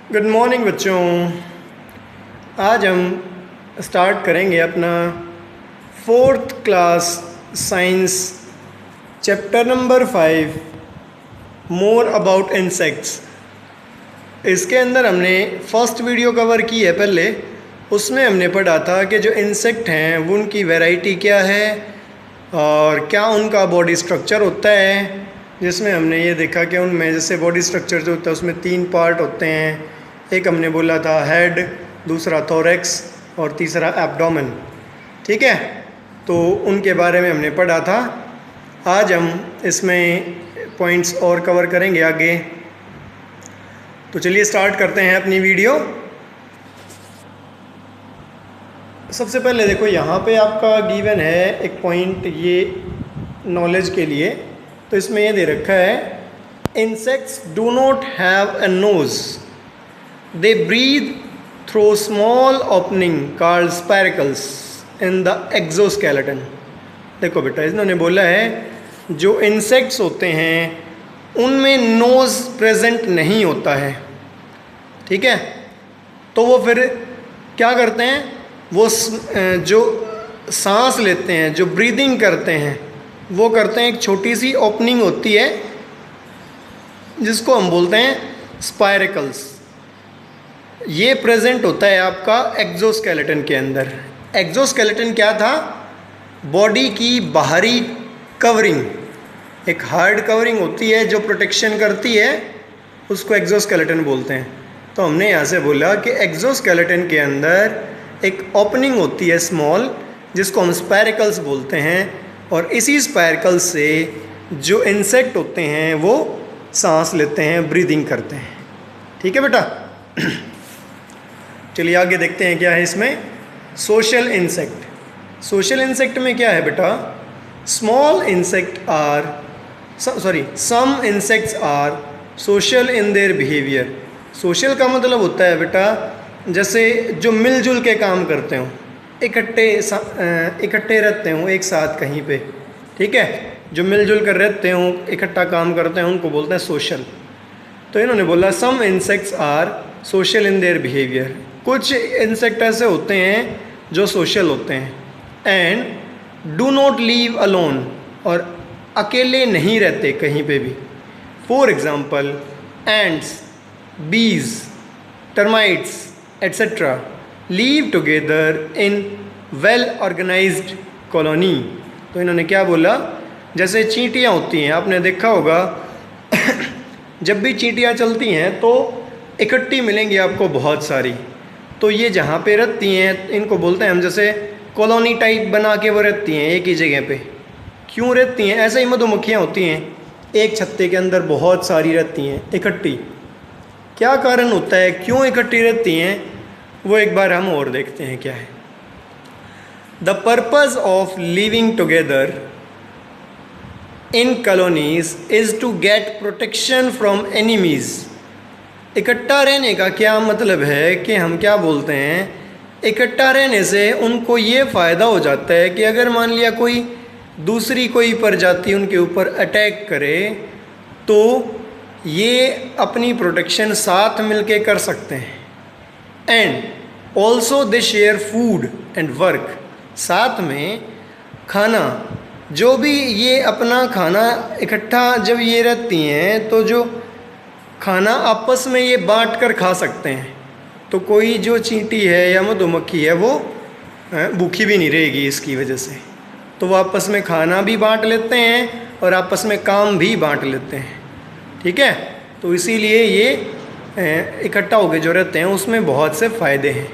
Good morning बच्चों। आज हम स्टार्ट करेंगे अपना 4th class science chapter number 5 more about insects. इसके अंदर हमने फर्स्ट वीडियो कवर की है पहले। उसमें हमने पढ़ा था कि जो इंसेक्ट हैं वो उनकी वैरायटी क्या है और क्या उनका बॉडी स्ट्रक्चर होता है, जिसमें हमने ये देखा कि उनमें जैसे बॉडी स्ट्रक्चर जो होता है उसमें 3 पार्ट होते हैं। एक हमने बोला था हेड, दूसरा थोरैक्स और तीसरा एब्डोमेन। ठीक है, तो उनके बारे में हमने पढ़ा था। आज हम इसमें पॉइंट्स और कवर करेंगे आगे। तो चलिए स्टार्ट करते हैं अपनी वीडियो। सबसे पहले देखो यहाँ पे आपका गिवन है एक पॉइंट ये नॉलेज के लिए। तो इसमें ये दे रखा है insects do not have a nose, they breathe through small opening called spiracles in the exoskeleton. देखो बेटा, इन्होंने बोला है जो इंसेक्ट्स होते हैं उनमें नोज प्रेजेंट नहीं होता है। ठीक है, तो वो फिर क्या करते हैं, वो जो सांस लेते हैं, जो ब्रीदिंग करते हैं, वो करते हैं एक छोटी सी ओपनिंग होती है जिसको हम बोलते हैं स्पाइरकल्स। ये प्रेजेंट होता है आपका एक्सोस्केलेटन के अंदर। एक्सोस्केलेटन क्या था? बॉडी की बाहरी कवरिंग, एक हार्ड कवरिंग होती है जो प्रोटेक्शन करती है, उसको एक्सोस्केलेटन बोलते हैं। तो हमने यहाँ से बोला कि एक्सोस्केलेटन के अंदर एक ओपनिंग होती है स्मॉल, जिसको हम स्पाइरकल्स बोलते हैं, और इसी स्पाइरकल्स से जो इंसेक्ट होते हैं वो सांस लेते हैं, ब्रीदिंग करते हैं। ठीक है बेटा, चलिए आगे देखते हैं क्या है इसमें। Social insect. सोशल इंसेक्ट में क्या है बेटा? Small insect are some insects are social in their behaviour. Social का मतलब होता है बेटा जैसे जो मिलजुल के काम करते हों, इकट्ठे रहते हों एक साथ कहीं पे। ठीक है, जो मिलजुल कर रहते हों, इकट्ठा काम करते हैं, उनको बोलते हैं सोशल। तो इन्होंने बोला some insects are social in their behaviour. कुछ इंसेक्ट ऐसे होते हैं जो सोशल होते हैं। And do not live alone, और अकेले नहीं रहते कहीं पे भी। For example ants, bees, termites etcetera live together in well organised colony. तो इन्होंने क्या बोला, जैसे चींटियाँ होती हैं, आपने देखा होगा जब भी चींटियाँ चलती हैं तो इकट्ठी मिलेंगी आपको बहुत सारी। तो ये जहाँ पे रहती हैं इनको बोलते हैं हम, जैसे कॉलोनी टाइप बना के वो रहती हैं एक ही जगह पे। क्यों रहती हैं? ऐसे ही मधुमक्खियाँ होती हैं, एक छत्ते के अंदर बहुत सारी रहती हैं इकट्ठी। क्या कारण होता है, क्यों इकट्ठी रहती हैं, वो एक बार हम और देखते हैं क्या है। The purpose of living together in colonies is to get protection from enemies. इकट्ठा रहने का क्या मतलब है कि हम क्या बोलते हैं, इकट्ठा रहने से उनको ये फ़ायदा हो जाता है कि अगर मान लिया कोई दूसरी कोई प्रजाति उनके ऊपर अटैक करे तो ये अपनी प्रोटेक्शन साथ मिलके कर सकते हैं। And also they share food and work. साथ में खाना, जो भी ये अपना खाना इकट्ठा जब ये रहती हैं तो जो खाना आपस में ये बांट कर खा सकते हैं। तो कोई जो चींटी है या मधुमक्खी है वो भूखी भी नहीं रहेगी इसकी वजह से। तो वो आपस में खाना भी बांट लेते हैं और आपस में काम भी बांट लेते हैं। ठीक है, तो इसीलिए ये इकट्ठा होकर जो रहते हैं उसमें बहुत से फ़ायदे हैं।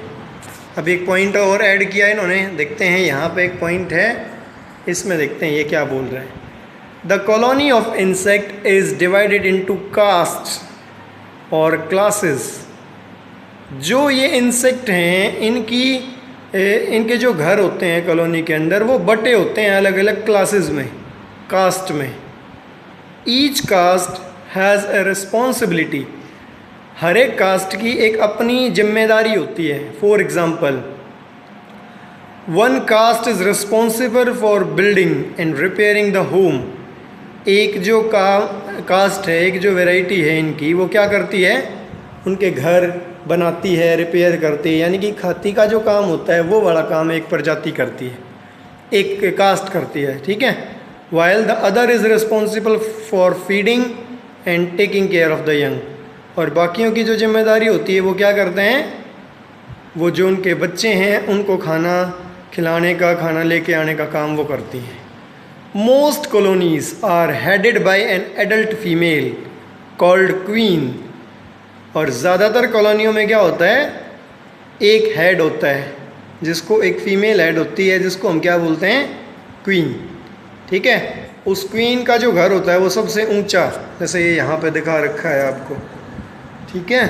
अब एक पॉइंट और ऐड किया इन्होंने, देखते हैं यहाँ पे एक पॉइंट है, इसमें देखते हैं ये क्या बोल रहे हैं। The colony of insect is divided into caste और क्लासेस। जो ये इंसेक्ट हैं इनके जो घर होते हैं कॉलोनी के अंदर वो बटे होते हैं अलग अलग क्लासेस में, कास्ट में। Each caste has a responsibility. हर एक कास्ट की एक अपनी जिम्मेदारी होती है। For example one caste is responsible for building and repairing the home. एक जो कास्ट है, एक जो वैरायटी है इनकी, वो क्या करती है, उनके घर बनाती है, रिपेयर करती है, यानी कि खाती का जो काम होता है वो बड़ा काम एक प्रजाति करती है, एक कास्ट करती है, ठीक है। While the other is responsible for feeding and taking care of the young, और बाकियों की जो जिम्मेदारी होती है वो क्या करते हैं, वो जो उनके बच्चे हैं उनको खाना खिलाने का, खाना लेके आने का काम वो करती हैं। Most colonies are headed by an adult female called queen, और ज़्यादातर कॉलोनियों में क्या होता है, एक हेड होता है जिसको, एक फीमेल हेड होती है जिसको हम क्या बोलते हैं, क्वीन, ठीक है। उस क्वीन का जो घर होता है वो सबसे ऊंचा, जैसे ये यहाँ पे दिखा रखा है आपको, ठीक है।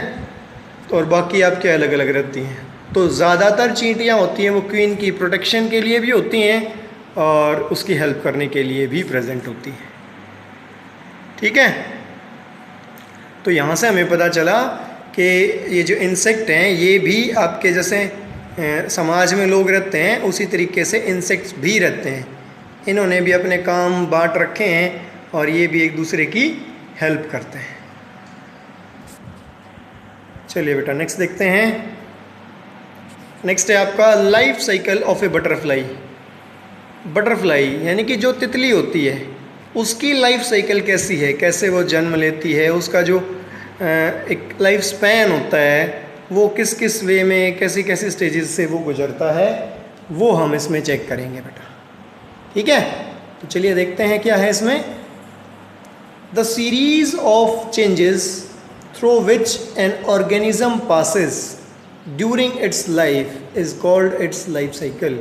तो और बाकी आपके अलग अलग रहती हैं। तो ज़्यादातर चींटियाँ होती हैं वो क्वीन की प्रोटेक्शन के लिए भी होती हैं और उसकी हेल्प करने के लिए भी प्रेजेंट होती हैं, ठीक है। तो यहाँ से हमें पता चला कि ये जो इंसेक्ट हैं ये भी आपके जैसे समाज में लोग रहते हैं उसी तरीके से इंसेक्ट्स भी रहते हैं। इन्होंने भी अपने काम बांट रखे हैं और ये भी एक दूसरे की हेल्प करते हैं। चलिए बेटा नेक्स्ट देखते हैं। नेक्स्ट है आपका life cycle of A butterfly. Butterfly यानी कि जो तितली होती है उसकी लाइफ साइकिल कैसी है, कैसे वो जन्म लेती है, उसका जो एक लाइफ स्पैन होता है वो किस किस वे में, कैसी कैसी स्टेजेस से वो गुजरता है, वो हम इसमें चेक करेंगे बेटा, ठीक है। तो चलिए देखते हैं क्या है इसमें। The series of changes through which an organism passes during its life is called its life cycle.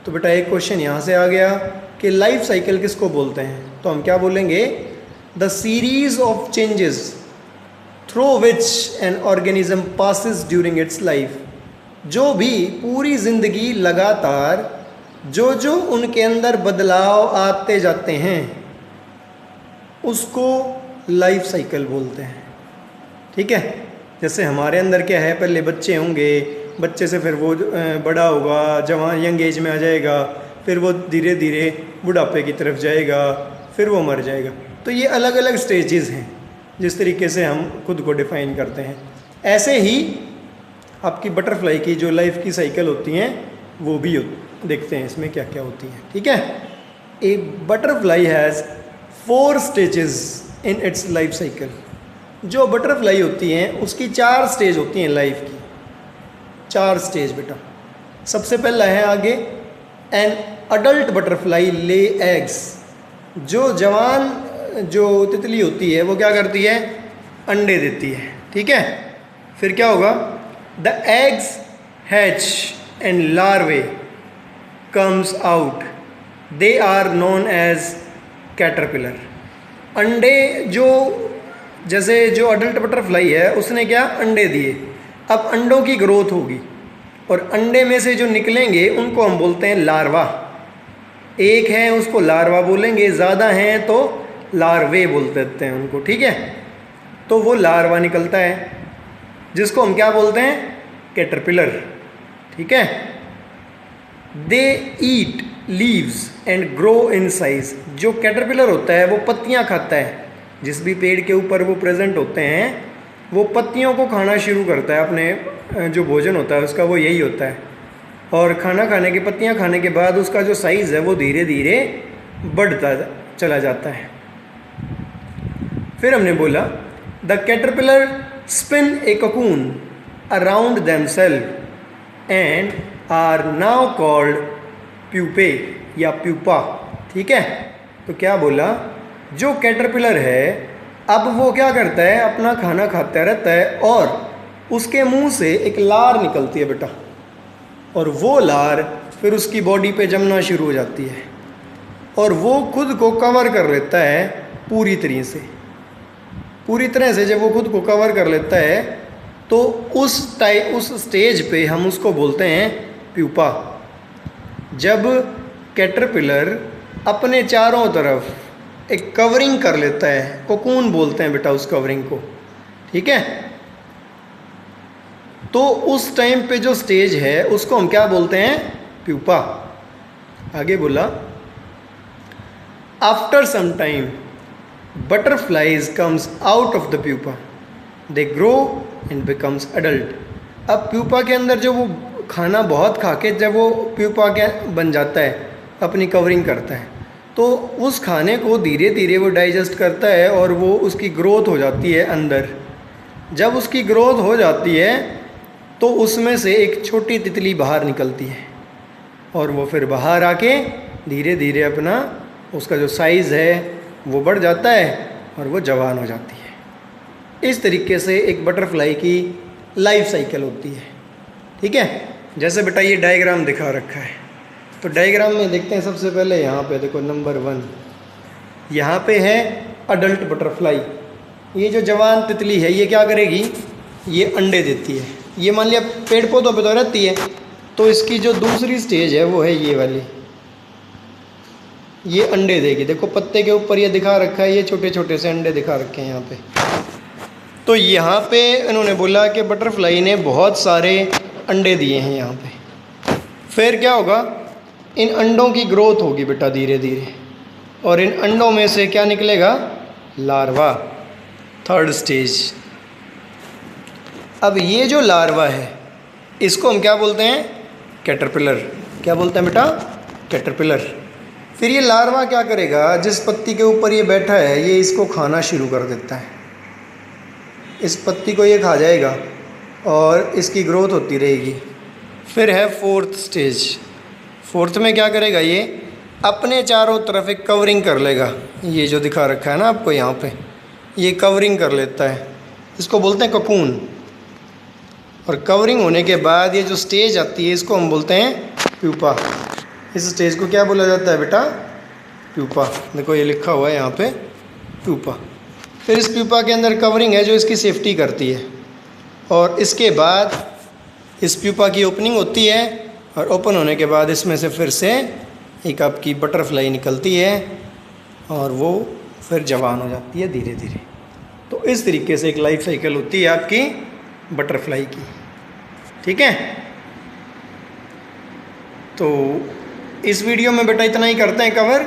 तो बेटा एक क्वेश्चन यहाँ से आ गया कि लाइफ साइकिल किसको बोलते हैं, तो हम क्या बोलेंगे, the series of changes through which an organism passes during its life, जो भी पूरी ज़िंदगी लगातार जो जो उनके अंदर बदलाव आते जाते हैं उसको लाइफ साइकिल बोलते हैं, ठीक है। जैसे हमारे अंदर क्या है, पहले बच्चे होंगे, बच्चे से फिर वो बड़ा होगा, जवान यंग एज में आ जाएगा, फिर वो धीरे धीरे बुढ़ापे की तरफ जाएगा, फिर वो मर जाएगा। तो ये अलग अलग स्टेजेस हैं जिस तरीके से हम खुद को डिफाइन करते हैं। ऐसे ही आपकी बटरफ्लाई की जो लाइफ की साइकिल होती हैं वो भी देखते हैं इसमें क्या क्या होती हैं, ठीक है। ए butterfly has 4 stages in its life cycle. जो बटरफ्लाई होती हैं उसकी 4 स्टेज होती हैं लाइफ की, 4 स्टेज बेटा। सबसे पहला है आगे, an adult butterfly lay eggs. जो जवान जो तितली होती है वो क्या करती है, अंडे देती है, ठीक है। फिर क्या होगा, the eggs hatch and larvae comes out, they are known as caterpillar. अंडे जो, जैसे जो अडल्ट बटरफ्लाई है उसने क्या, अंडे दिए, अब अंडों की ग्रोथ होगी और अंडे में से जो निकलेंगे उनको हम बोलते हैं लार्वा। एक है उसको लार्वा बोलेंगे, ज़्यादा हैं तो लार्वे बोल देते हैं उनको, ठीक है। तो वो लार्वा निकलता है जिसको हम क्या बोलते हैं, कैटरपिलर, ठीक है। They eat leaves and grow in size. जो कैटरपिलर होता है वो पत्तियां खाता है, जिस भी पेड़ के ऊपर वो प्रेजेंट होते हैं वो पत्तियों को खाना शुरू करता है, अपने जो भोजन होता है उसका वो यही होता है। और खाना खाने के, पत्तियां खाने के बाद उसका जो साइज़ है वो धीरे धीरे बढ़ता चला जाता है। फिर हमने बोला, the caterpillar spin a cocoon around themselves and are now called pupae या प्यूपा, ठीक है। तो क्या बोला, जो कैटरपिलर है अब वो क्या करता है, अपना खाना खाता रहता है और उसके मुंह से एक लार निकलती है बेटा, और वो लार फिर उसकी बॉडी पे जमना शुरू हो जाती है और वो खुद को कवर कर लेता है पूरी तरह से। जब वो खुद को कवर कर लेता है तो उस स्टेज पे हम उसको बोलते हैं प्यूपा। जब कैटरपिलर अपने चारों तरफ एक कवरिंग कर लेता है, कोकून बोलते हैं बेटा उस कवरिंग को, ठीक है। तो उस टाइम पे जो स्टेज है उसको हम क्या बोलते हैं, प्यूपा। आगे बोला, after some time butterflies comes out of the pupa. They grow and becomes adult. अब प्यूपा के अंदर जो वो खाना बहुत खा के जब वो प्यूपा के बन जाता है, अपनी कवरिंग करता है, तो उस खाने को धीरे धीरे वो डाइजेस्ट करता है और वो उसकी ग्रोथ हो जाती है अंदर। जब उसकी ग्रोथ हो जाती है तो उसमें से एक छोटी तितली बाहर निकलती है और वो फिर बाहर आके धीरे धीरे अपना उसका जो साइज़ है वो बढ़ जाता है और वो जवान हो जाती है। इस तरीके से एक बटरफ्लाई की लाइफ साइकिल होती है। ठीक है, जैसे बेटा ये डायग्राम दिखा रखा है, तो डायग्राम में देखते हैं। सबसे पहले यहाँ पे देखो नंबर 1, यहाँ पे है अडल्ट बटरफ्लाई। ये जो जवान तितली है ये क्या करेगी, ये अंडे देती है। ये मान लिया पेड़ पौधों पे तो रहती है, तो इसकी जो दूसरी स्टेज है वो है ये वाली, ये अंडे देगी। देखो पत्ते के ऊपर ये दिखा रखा है, ये छोटे छोटे से अंडे दिखा रखे हैं यहाँ पे। तो यहाँ पे इन्होंने बोला कि बटरफ्लाई ने बहुत सारे अंडे दिए हैं यहाँ पे। फिर क्या होगा, इन अंडों की ग्रोथ होगी बेटा धीरे धीरे, और इन अंडों में से क्या निकलेगा, लार्वा, थर्ड स्टेज। अब ये जो लार्वा है इसको हम क्या बोलते हैं, कैटरपिलर। क्या बोलते हैं बेटा, कैटरपिलर। फिर ये लार्वा क्या करेगा, जिस पत्ती के ऊपर ये बैठा है ये इसको खाना शुरू कर देता है। इस पत्ती को ये खा जाएगा और इसकी ग्रोथ होती रहेगी। फिर है फोर्थ स्टेज। फोर्थ में क्या करेगा, ये अपने चारों तरफ एक कवरिंग कर लेगा। ये जो दिखा रखा है ना आपको यहाँ पे, ये कवरिंग कर लेता है, इसको बोलते हैं ककून। और कवरिंग होने के बाद ये जो स्टेज आती है इसको हम बोलते हैं प्यूपा। इस स्टेज को क्या बोला जाता है बेटा, प्यूपा। देखो ये लिखा हुआ है यहाँ पे, प्यूपा। फिर इस प्यूपा के अंदर कवरिंग है जो इसकी सेफ्टी करती है, और इसके बाद इस प्यूपा की ओपनिंग होती है, और ओपन होने के बाद इसमें से फिर से एक आपकी बटरफ्लाई निकलती है और वो फिर जवान हो जाती है धीरे धीरे। तो इस तरीके से एक लाइफ साइकिल होती है आपकी बटरफ्लाई की। ठीक है, तो इस वीडियो में बेटा इतना ही करते हैं कवर।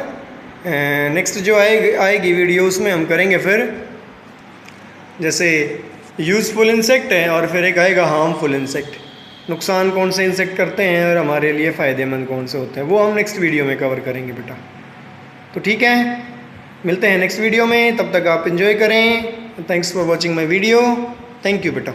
नेक्स्ट जो आएगी वीडियो उसमें हम करेंगे फिर, जैसे यूज़फुल इंसेक्ट है और फिर एक आएगा हार्मफुल इंसेक्ट। नुकसान कौन से इंसेक्ट करते हैं और हमारे लिए फ़ायदेमंद कौन से होते हैं, वो हम नेक्स्ट वीडियो में कवर करेंगे बेटा। तो ठीक है, मिलते हैं नेक्स्ट वीडियो में, तब तक आप एंजॉय करें। Thanks for watching my video. Thank you बेटा।